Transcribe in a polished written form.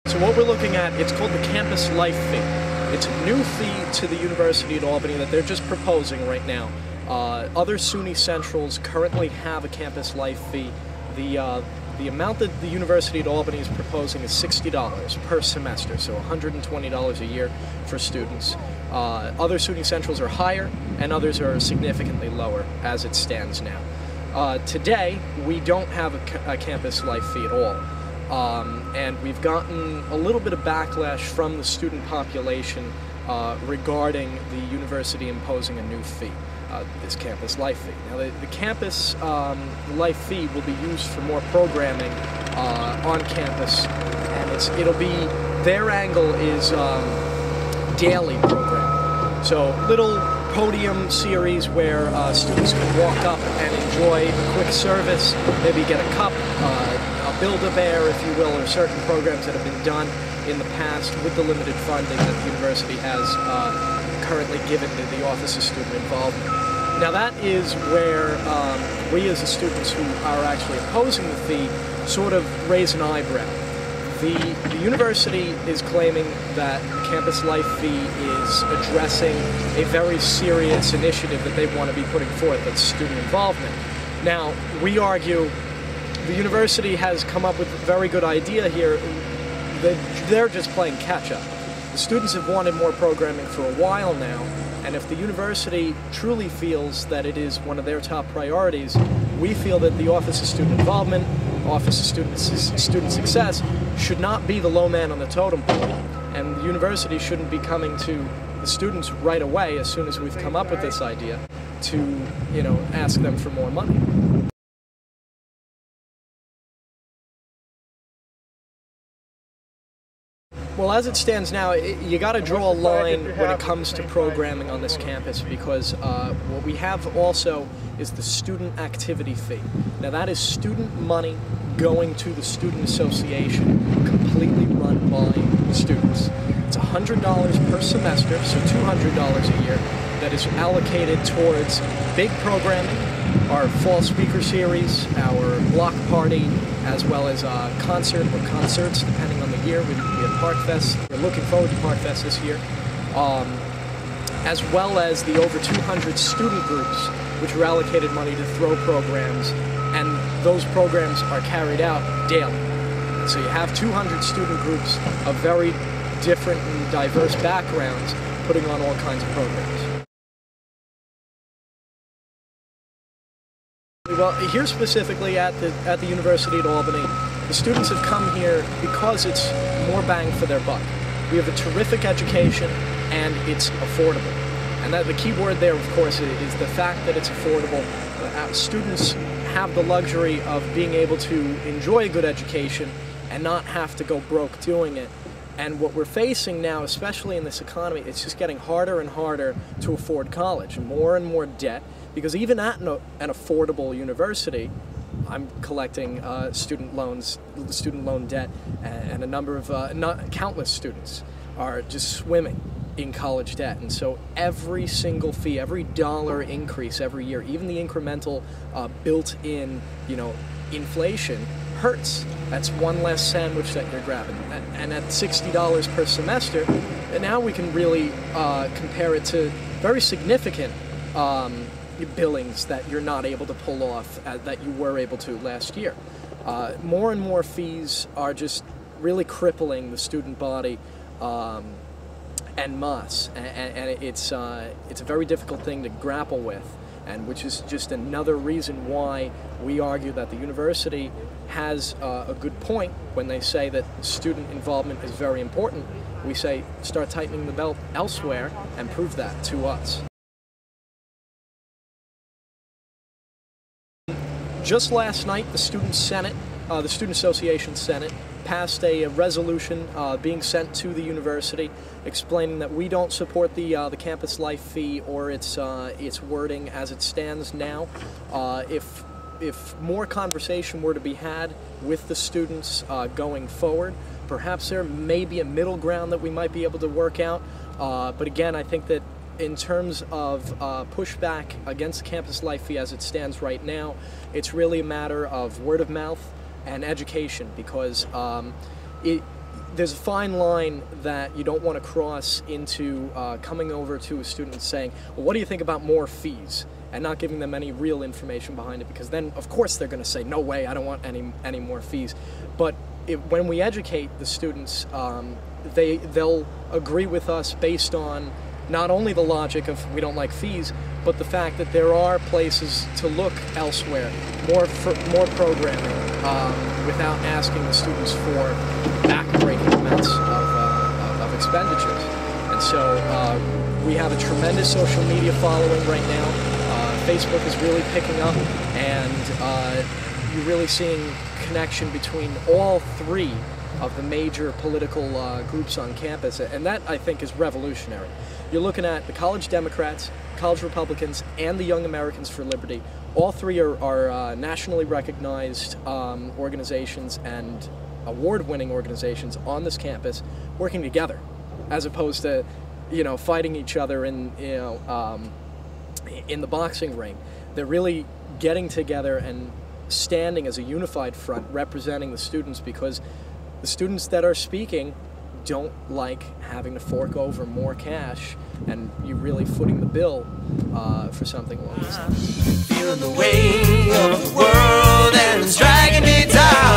So what we're looking at, it's called the Campus Life Fee. It's a new fee to the University at Albany that they're just proposing right now. Other SUNY Centrals currently have a Campus Life Fee. The amount that the University at Albany is proposing is $60 per semester, so $120 a year for students. Other SUNY Centrals are higher, and others are significantly lower as it stands now. Today, we don't have a Campus Life Fee at all. And we've gotten a little bit of backlash from the student population regarding the university imposing a new fee, this Campus Life Fee. Now, the Campus Life Fee will be used for more programming on campus, and it'll be, their angle is daily programming. So little podium series where students can walk up and enjoy a quick service, maybe get a cup, Build-A-Bear, if you will, or certain programs that have been done in the past with the limited funding that the university has currently given to the Office of Student Involvement. Now that is where we as the students who are actually opposing the fee sort of raise an eyebrow. The university is claiming that the Campus Life Fee is addressing a very serious initiative that they want to be putting forth, that's student involvement. Now, we argue the university has come up with a very good idea here. They're just playing catch-up. The students have wanted more programming for a while now, and if the university truly feels that it is one of their top priorities, we feel that the Office of Student Involvement, Office of Student Success, should not be the low man on the totem pole, and the university shouldn't be coming to the students right away as soon as we've come up with this idea to, ask them for more money. Well, as it stands now, you got to draw a line when it comes to programming on this campus, because what we have also is the student activity fee. Now that is student money going to the student association, completely run by students. It's $100 per semester, so $200 a year, that is allocated towards big programming, our fall speaker series, our block party, as well as a concert or concerts, depending on the year. We have Park Fest. We're looking forward to Park Fest this year. As well as the over 200 student groups, which are allocated money to throw programs, and those programs are carried out daily. So you have 200 student groups of very different and diverse backgrounds putting on all kinds of programs. Well, here specifically at the University at Albany, the students have come here because it's more bang for their buck. We have a terrific education, and it's affordable. And the key word there, of course, is the fact that it's affordable. Students have the luxury of being able to enjoy a good education and not have to go broke doing it. And what we're facing now, especially in this economy, it's just getting harder and harder to afford college. More and more debt, because even at an affordable university, I'm collecting student loan debt, and a number of, countless students are just swimming in college debt. And so every single fee, every dollar increase every year, even the incremental built-in, inflation hurts. That's one less sandwich that you're grabbing. And at $60 per semester, and now we can really compare it to very significant billings that you're not able to pull off that you were able to last year. More and more fees are just really crippling the student body en masse, and it's a very difficult thing to grapple with, and which is just another reason why we argue that the university has a good point when they say that student involvement is very important. We say start tightening the belt elsewhere and prove that to us. Just last night, the Student Senate, the Student Association Senate, passed a resolution being sent to the university explaining that we don't support the Campus Life Fee or its wording as it stands now. If more conversation were to be had with the students going forward, perhaps there may be a middle ground that we might be able to work out. But again, I think that in terms of pushback against the Campus Life Fee as it stands right now, it's really a matter of word of mouth and education, because there's a fine line that you don't want to cross into coming over to a student and saying, well, what do you think about more fees? And not giving them any real information behind it, because then, of course, they're going to say, no way, I don't want any more fees. But when we educate the students, they'll agree with us based on not only the logic of we don't like fees, but the fact that there are places to look elsewhere, more programming, without asking the students for back-breaking amounts of expenditures. And so we have a tremendous social media following right now. Facebook is really picking up, and you're really seeing connection between all three of the major political groups on campus, and that, I think, is revolutionary. You're looking at the college Democrats, college Republicans, and the Young Americans for Liberty. All three are nationally recognized organizations and award-winning organizations on this campus working together, as opposed to, fighting each other in the boxing ring. They're really getting together and standing as a unified front, representing the students, because the students that are speaking don't like having to fork over more cash, and you're really footing the bill for something like this. Feeling the weight of the world and it's dragging me down.